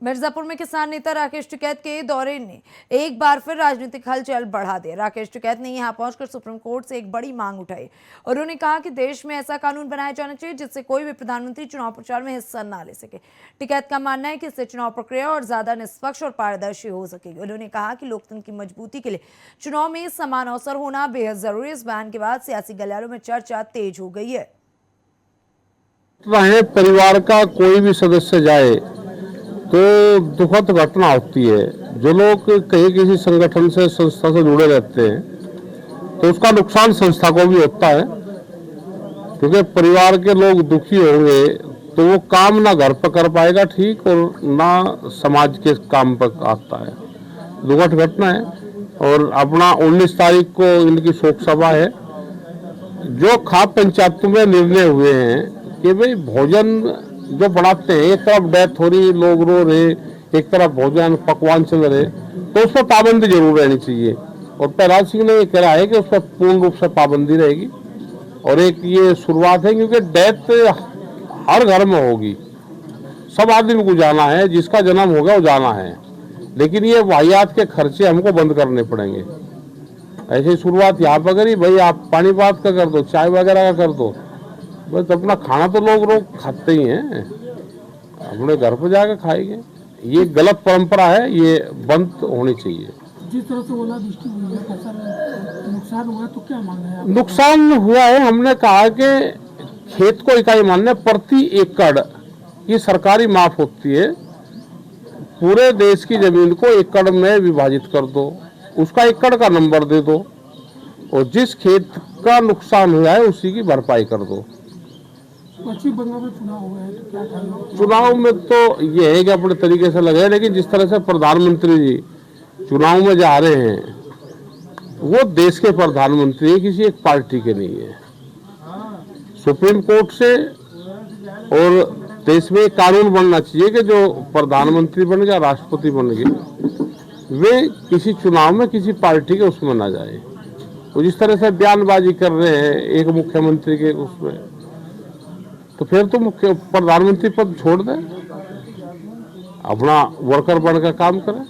मिर्जापुर में किसान नेता राकेश टिकैत के दौरे ने एक बार फिर राजनीतिक हलचल बढ़ा दिया। राकेश टिकैत ने यहां पहुंचकर सुप्रीम कोर्ट से एक बड़ी मांग उठाई और उन्होंने कहा कि देश में ऐसा कानून बनाया जाना चाहिए जिससे कोई भी प्रधानमंत्री चुनाव प्रचार में हिस्सा न ले सके। टिकैत का मानना है कि इससे चुनाव प्रक्रिया और ज्यादा निष्पक्ष और पारदर्शी हो सकेगी। उन्होंने कहा कि लोकतंत्र की मजबूती के लिए चुनाव में समान अवसर होना बेहद जरूरी। इस बयान के बाद सियासी गलियारों में चर्चा तेज हो गई है। परिवार का कोई भी सदस्य जाए तो दुखद घटना होती है। जो लोग कहीं किसी संगठन से संस्था से जुड़े रहते हैं तो उसका नुकसान संस्था को भी होता है, क्योंकि परिवार के लोग दुखी होंगे तो वो काम ना घर पर कर पाएगा ठीक और ना समाज के काम पर आता है। दुखद घटना है। और अपना 19 तारीख को इनकी शोक सभा है। जो खाप पंचायतों में निर्णय हुए हैं कि भाई भोजन जो बनाते हैं, एक तरफ डेथ हो रही, लोग रो रहे, एक तरफ भोजन पकवान चल रहे, तो उस पर पाबंदी जरूर रहनी चाहिए। और प्रहलाद सिंह ने ये कहा है कि उस पर पूर्ण रूप से पाबंदी रहेगी। और एक ये शुरुआत है, क्योंकि डेथ हर घर में होगी, सब आदमी को जाना है, जिसका जन्म होगा वो जाना है, लेकिन ये वाहियात के खर्चे हमको बंद करने पड़ेंगे। ऐसी शुरुआत यहाँ पर करी, भाई आप पानी बात का कर दो, चाय वगैरह का कर दो, बस अपना खाना तो लोग खाते ही हैं, अपने घर पर जाकर खाएंगे। ये गलत परंपरा है, ये बंद होनी चाहिए। जिस तरह से ओलावृष्टि हुई है, नुकसान हुआ तो क्या मांग है? नुकसान हुआ है, हमने कहा कि खेत को इकाई मानने प्रति एकड़ की सरकारी माफ होती है। पूरे देश की जमीन को एकड़ में विभाजित कर दो, उसका एकड़ का नंबर दे दो और जिस खेत का नुकसान हुआ है उसी की भरपाई कर दो। पश्चिम बंगाल में चुनाव हुआ है तो क्या करेंगे? चुनाव में तो ये है कि अपने तरीके से लगे, लेकिन जिस तरह से प्रधानमंत्री जी चुनाव में जा रहे हैं, वो देश के प्रधानमंत्री है, किसी एक पार्टी के नहीं है। सुप्रीम कोर्ट से और देश में कानून बनना चाहिए कि जो प्रधानमंत्री बन गया, राष्ट्रपति बन गए, वे किसी चुनाव में किसी पार्टी के उसमें ना जाए। वो जिस तरह से बयानबाजी कर रहे हैं एक मुख्यमंत्री के उसमें, तो फिर तो मुख्य प्रधानमंत्री पद छोड़ दें, अपना वर्कर बनकर काम करें।